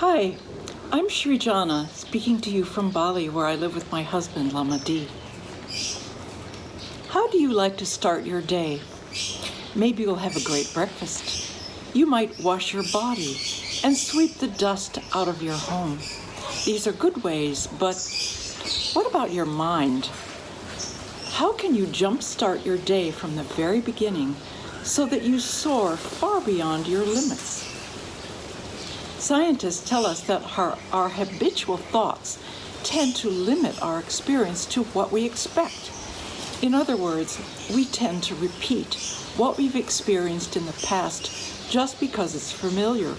Hi, I'm Srijana, speaking to you from Bali, where I live with my husband, Lama D. How do you like to start your day? Maybe you'll have a great breakfast. You might wash your body and sweep the dust out of your home. These are good ways, but what about your mind? How can you jumpstart your day from the very beginning so that you soar far beyond your limits? Scientists tell us that our habitual thoughts tend to limit our experience to what we expect. In other words, we tend to repeat what we've experienced in the past just because it's familiar.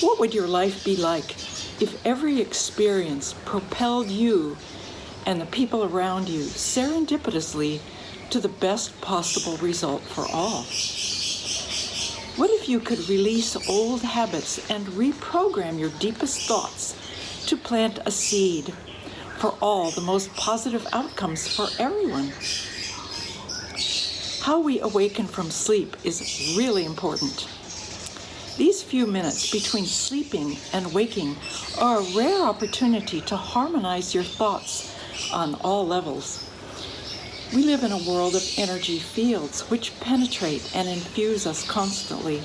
What would your life be like if every experience propelled you and the people around you serendipitously to the best possible result for all? What if you could release old habits and reprogram your deepest thoughts to plant a seed for all the most positive outcomes for everyone? How we awaken from sleep is really important. These few minutes between sleeping and waking are a rare opportunity to harmonize your thoughts on all levels. We live in a world of energy fields which penetrate and infuse us constantly.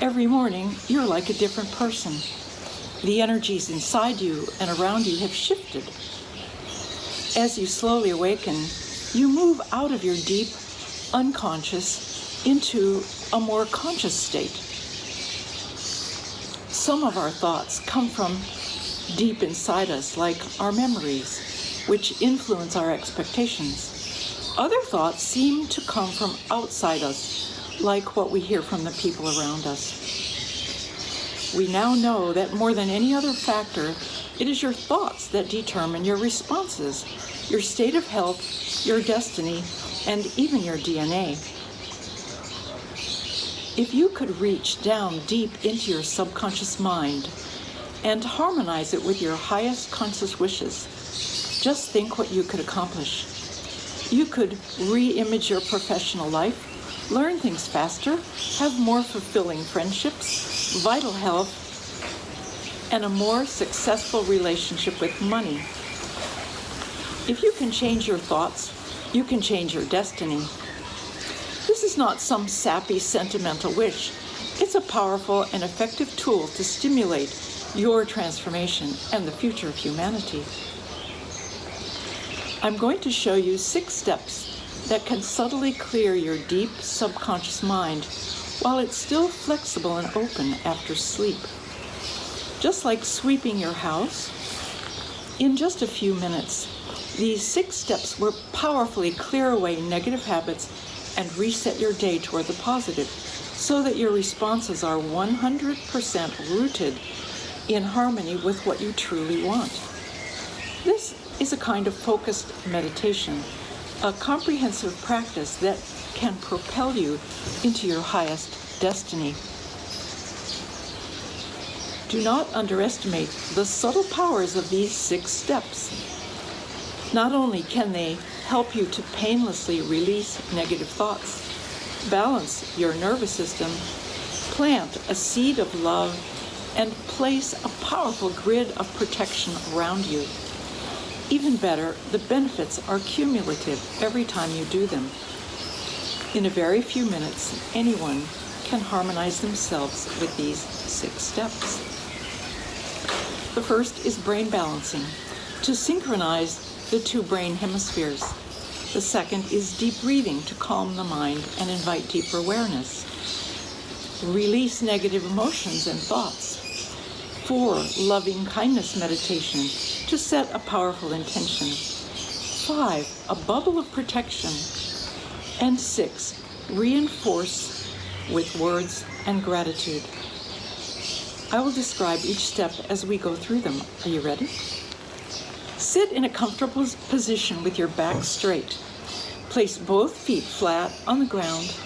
Every morning, you're like a different person. The energies inside you and around you have shifted. As you slowly awaken, you move out of your deep, unconscious into a more conscious state. Some of our thoughts come from deep inside us, like our memories, which influence our expectations. Other thoughts seem to come from outside us, like what we hear from the people around us. We now know that more than any other factor, it is your thoughts that determine your responses, your state of health, your destiny, and even your DNA. If you could reach down deep into your subconscious mind and harmonize it with your highest conscious wishes, just think what you could accomplish. You could re-image your professional life, learn things faster, have more fulfilling friendships, vital health, and a more successful relationship with money. If you can change your thoughts, you can change your destiny. This is not some sappy, sentimental wish. It's a powerful and effective tool to stimulate your transformation and the future of humanity. I'm going to show you 6 steps that can subtly clear your deep subconscious mind while it's still flexible and open after sleep. Just like sweeping your house, in just a few minutes, these 6 steps will powerfully clear away negative habits and reset your day toward the positive so that your responses are 100% rooted in harmony with what you truly want. This is a kind of focused meditation, a comprehensive practice that can propel you into your highest destiny. Do not underestimate the subtle powers of these 6 steps. Not only can they help you to painlessly release negative thoughts, balance your nervous system, plant a seed of love, and place a powerful grid of protection around you. Even better, the benefits are cumulative every time you do them. In a very few minutes, anyone can harmonize themselves with these 6 steps. The first is brain balancing, to synchronize the 2 brain hemispheres. The second is deep breathing, to calm the mind and invite deeper awareness. Release negative emotions and thoughts. 4, loving kindness meditation, to set a powerful intention. 5, a bubble of protection. And 6, reinforce with words and gratitude. I will describe each step as we go through them. Are you ready? Sit in a comfortable position with your back straight. Place both feet flat on the ground.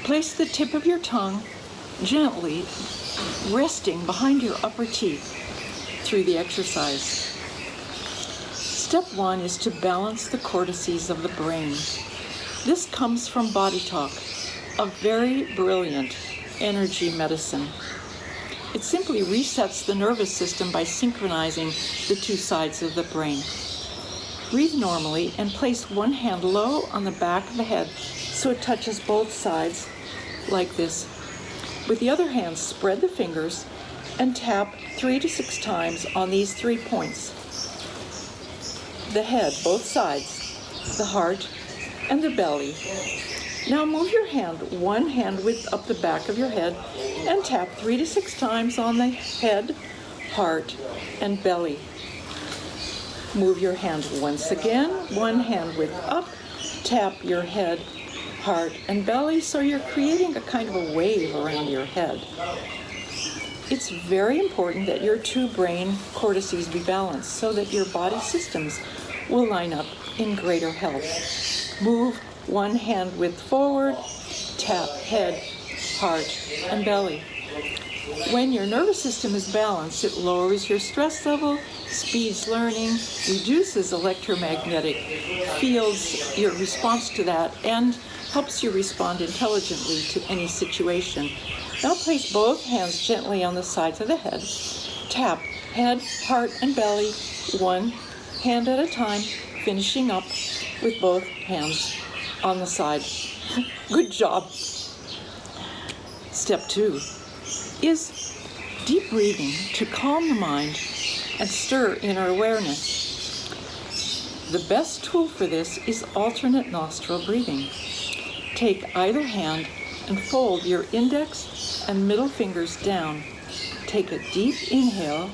Place the tip of your tongue gently resting behind your upper teeth through the exercise. Step 1 is to balance the cortices of the brain. This comes from Body Talk, a very brilliant energy medicine. It simply resets the nervous system by synchronizing the two sides of the brain. Breathe normally and place one hand low on the back of the head so it touches both sides like this. With the other hand, spread the fingers and tap 3 to 6 times on these 3 points: the head, both sides, the heart, and the belly. Now move your hand, one hand width up the back of your head, and tap 3 to 6 times on the head, heart, and belly. Move your hand once again, one hand width up, tap your head, heart, and belly, so you're creating a kind of a wave around your head. It's very important that your 2 brain cortices be balanced so that your body systems will line up in greater health. Move one hand width forward, tap head, heart, and belly. When your nervous system is balanced, it lowers your stress level, speeds learning, reduces electromagnetic fields, your response to that, and helps you respond intelligently to any situation. Now place both hands gently on the sides of the head. Tap head, heart, and belly, one hand at a time, finishing up with both hands on the side. Good job. Step 2 is deep breathing to calm the mind and stir inner awareness. The best tool for this is alternate nostril breathing. Take either hand and fold your index and middle fingers down. Take a deep inhale.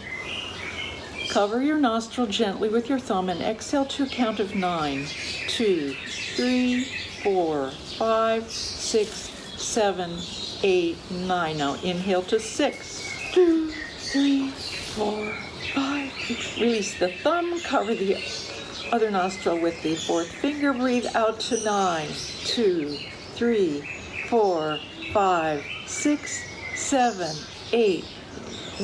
Cover your nostril gently with your thumb and exhale to a count of 9. 2, 3, 4, 5, 6, 7, 8, 9. Now inhale to 6. 2, 3, 4, 5. Release the thumb. Cover the other nostril with the 4th finger. Breathe out to 9. 2, 3, 4, 5, 6, 7, 8,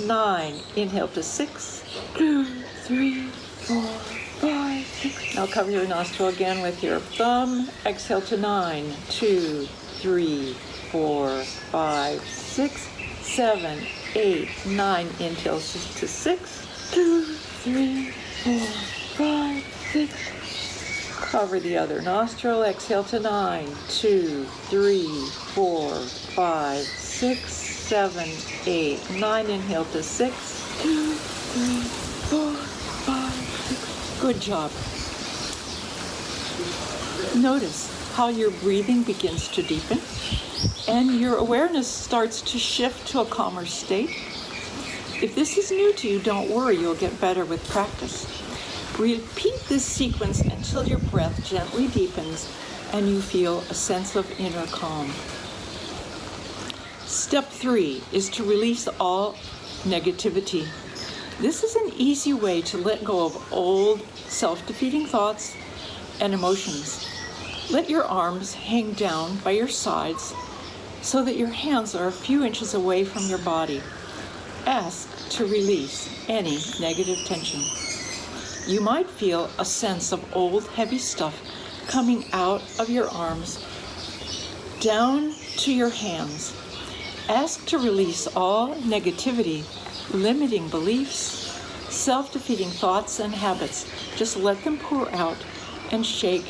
9. Inhale to 6. 2, 3, 4, 5, 6. Now cover your nostril again with your thumb. Exhale to 9. 2, 3, 4, 5, 6, 7, 8, 9. Inhale to 6. 2, 3, 4, 5, 6. Cover the other nostril. Exhale to 9. 2, 3, 4, 5, 6, 7, 8, 9. Inhale to 6. 2, 3, 4, 5, 6. Good job. Notice how your breathing begins to deepen and your awareness starts to shift to a calmer state. If this is new to you, don't worry, you'll get better with practice. Repeat this sequence until your breath gently deepens and you feel a sense of inner calm. Step 3 is to release all negativity. This is an easy way to let go of old, self-defeating thoughts and emotions. Let your arms hang down by your sides so that your hands are a few inches away from your body. Ask to release any negative tension. You might feel a sense of old, heavy stuff coming out of your arms down to your hands. Ask to release all negativity, limiting beliefs, self-defeating thoughts and habits. Just let them pour out and shake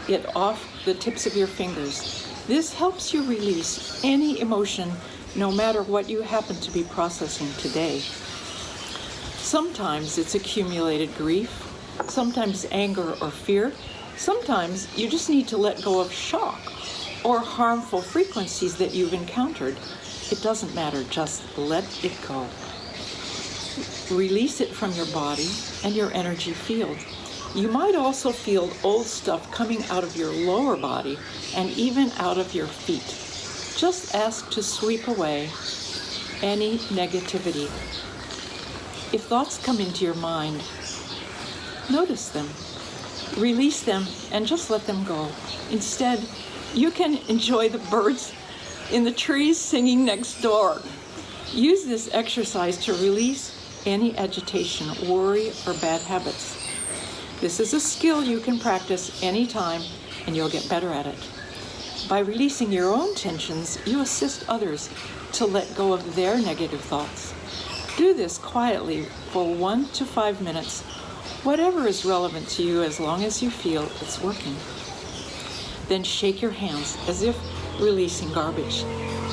it off the tips of your fingers. This helps you release any emotion, no matter what you happen to be processing today. Sometimes it's accumulated grief, sometimes anger or fear. Sometimes you just need to let go of shock or harmful frequencies that you've encountered. It doesn't matter, just let it go. Release it from your body and your energy field. You might also feel old stuff coming out of your lower body and even out of your feet. Just ask to sweep away any negativity. If thoughts come into your mind, notice them, release them, and just let them go. Instead, you can enjoy the birds in the trees singing next door. Use this exercise to release any agitation, worry, or bad habits. This is a skill you can practice anytime, and you'll get better at it. By releasing your own tensions, you assist others to let go of their negative thoughts. Do this quietly for 1 to 5 minutes, whatever is relevant to you as long as you feel it's working. Then shake your hands as if releasing garbage.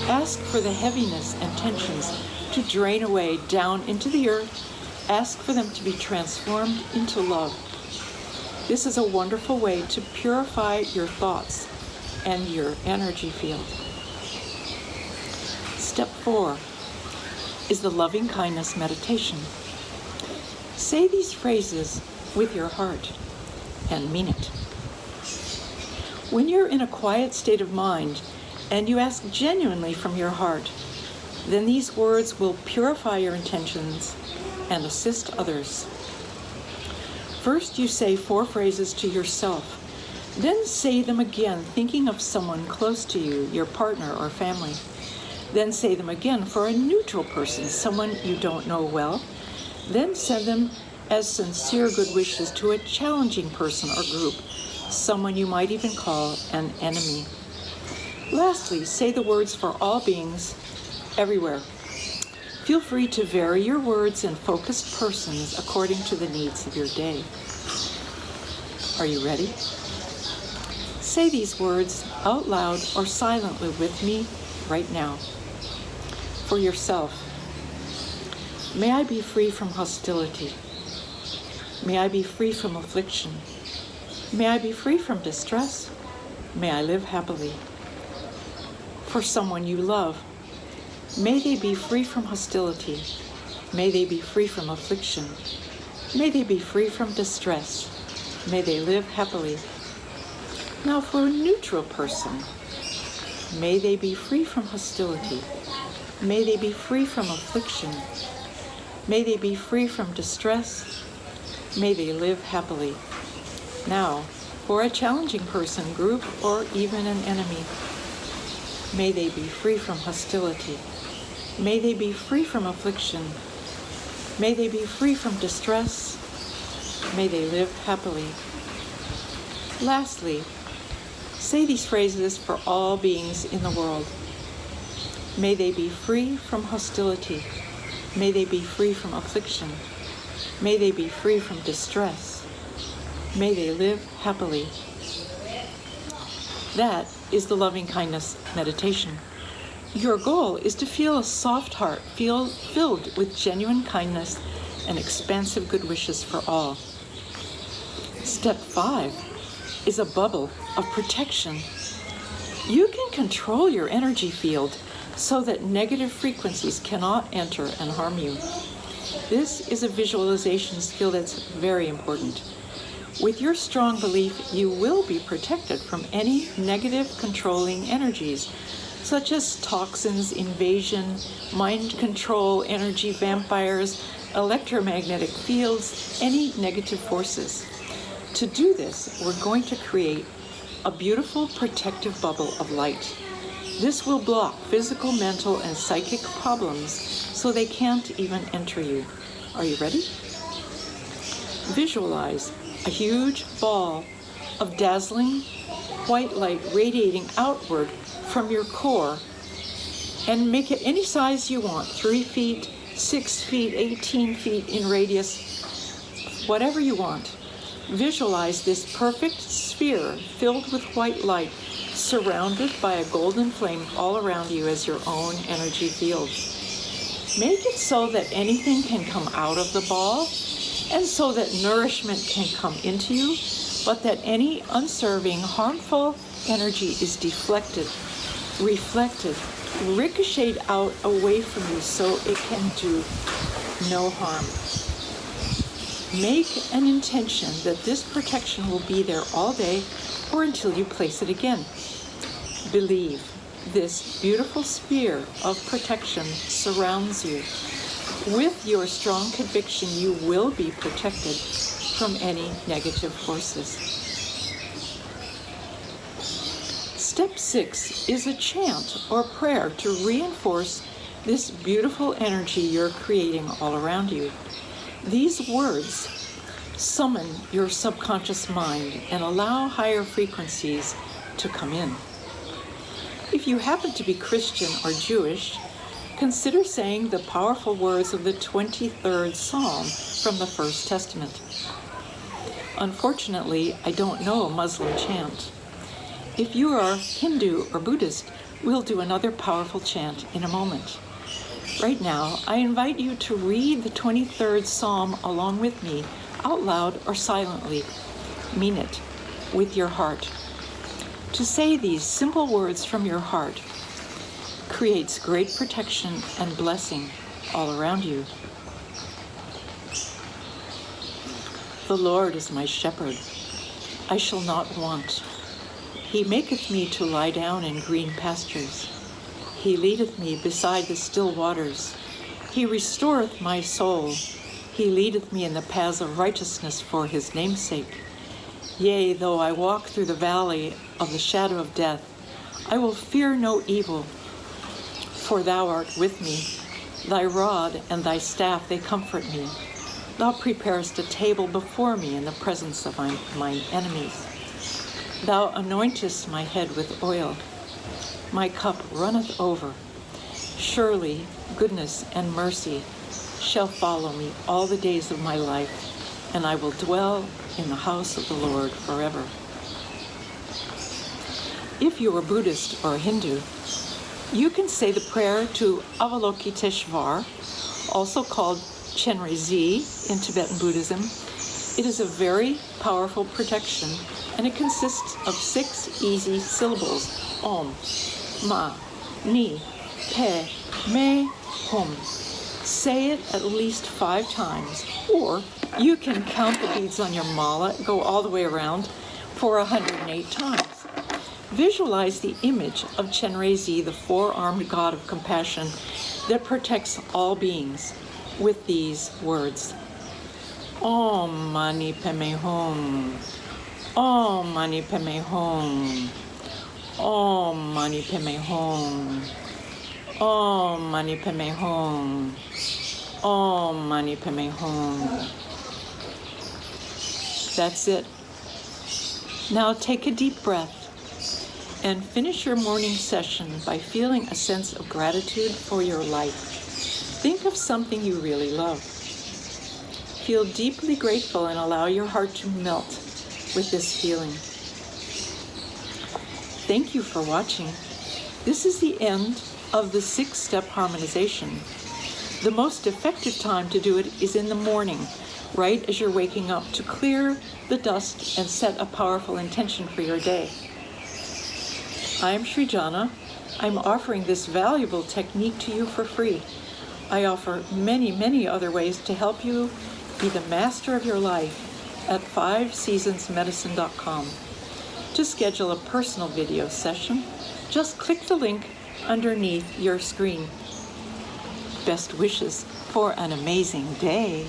Ask for the heaviness and tensions to drain away down into the earth. Ask for them to be transformed into love. This is a wonderful way to purify your thoughts and your energy field. Step 4 is the loving kindness meditation. Say these phrases with your heart and mean it. When you're in a quiet state of mind and you ask genuinely from your heart, then these words will purify your intentions and assist others. First, you say 4 phrases to yourself. Then say them again, thinking of someone close to you, your partner or family. Then say them again for a neutral person, someone you don't know well. Then send them as sincere good wishes to a challenging person or group, someone you might even call an enemy. Lastly, say the words for all beings everywhere. Feel free to vary your words and focus persons according to the needs of your day. Are you ready? Say these words out loud or silently with me right now. For yourself, may I be free from hostility. May I be free from affliction. May I be free from distress. May I live happily. For someone you love, may they be free from hostility. May they be free from affliction. May they be free from distress. May they live happily. Now for a neutral person, may they be free from hostility. May they be free from affliction. May they be free from distress. May they live happily. Now, for a challenging person, group, or even an enemy, may they be free from hostility. May they be free from affliction. May they be free from distress. May they live happily. Lastly, say these phrases for all beings in the world. May they be free from hostility. May they be free from affliction. May they be free from distress. May they live happily. That is the loving kindness meditation. Your goal is to feel a soft heart, filled with genuine kindness and expansive good wishes for all. Step 5 is a bubble of protection. You can control your energy field so that negative frequencies cannot enter and harm you. This is a visualization skill that's very important. With your strong belief, you will be protected from any negative controlling energies, such as toxins, invasion, mind control, energy vampires, electromagnetic fields, any negative forces. To do this, we're going to create a beautiful protective bubble of light. This will block physical, mental, and psychic problems so they can't even enter you. Are you ready? Visualize a huge ball of dazzling white light radiating outward from your core, and make it any size you want, 3 feet, 6 feet, 18 feet in radius, whatever you want. Visualize this perfect sphere filled with white light, surrounded by a golden flame all around you as your own energy field. Make it so that anything can come out of the ball, and so that nourishment can come into you, but that any unserving, harmful energy is deflected, reflected, ricocheted out away from you so it can do no harm. Make an intention that this protection will be there all day or until you place it again. Believe this beautiful sphere of protection surrounds you. With your strong conviction, you will be protected from any negative forces. Step 6 is a chant or prayer to reinforce this beautiful energy you're creating all around you. These words summon your subconscious mind and allow higher frequencies to come in. If you happen to be Christian or Jewish, consider saying the powerful words of the 23rd Psalm from the First Testament. Unfortunately, I don't know a Muslim chant. If you are Hindu or Buddhist, we'll do another powerful chant in a moment. Right now, I invite you to read the 23rd Psalm along with me, out loud or silently. Mean it with your heart. To say these simple words from your heart creates great protection and blessing all around you. The Lord is my shepherd, I shall not want. He maketh me to lie down in green pastures. He leadeth me beside the still waters. He restoreth my soul. He leadeth me in the paths of righteousness for his name's sake. Yea, though I walk through the valley of the shadow of death, I will fear no evil, for thou art with me. Thy rod and thy staff, they comfort me. Thou preparest a table before me in the presence of mine enemies. Thou anointest my head with oil. My cup runneth over. Surely goodness and mercy shall follow me all the days of my life, and I will dwell in the house of the Lord forever. If you are Buddhist or Hindu, you can say the prayer to Avalokiteshwar, also called Chenrezig in Tibetan Buddhism. It is a very powerful protection, and it consists of 6 easy syllables: Om, Ma, Ni, Pe, Me, Hum. Say it at least 5 times, or you can count the beads on your mala, go all the way around for 108 times. Visualize the image of Chenrezig, the 4-armed god of compassion that protects all beings, with these words: Om Mani Padme Hum, Om Mani Padme Hum, Om Mani Padme Hum, Om Mani Padme Hum, Om Mani Padme Hum. That's it. Now take a deep breath and finish your morning session by feeling a sense of gratitude for your life. Think of something you really love. Feel deeply grateful and allow your heart to melt with this feeling. Thank you for watching. This is the end of the 6-step harmonization. The most effective time to do it is in the morning, right as you're waking up, to clear the dust and set a powerful intention for your day. I am Srijana. I'm offering this valuable technique to you for free. I offer many, many other ways to help you be the master of your life at 5seasonsmedicine.com. To schedule a personal video session, just click the link underneath your screen. Best wishes for an amazing day.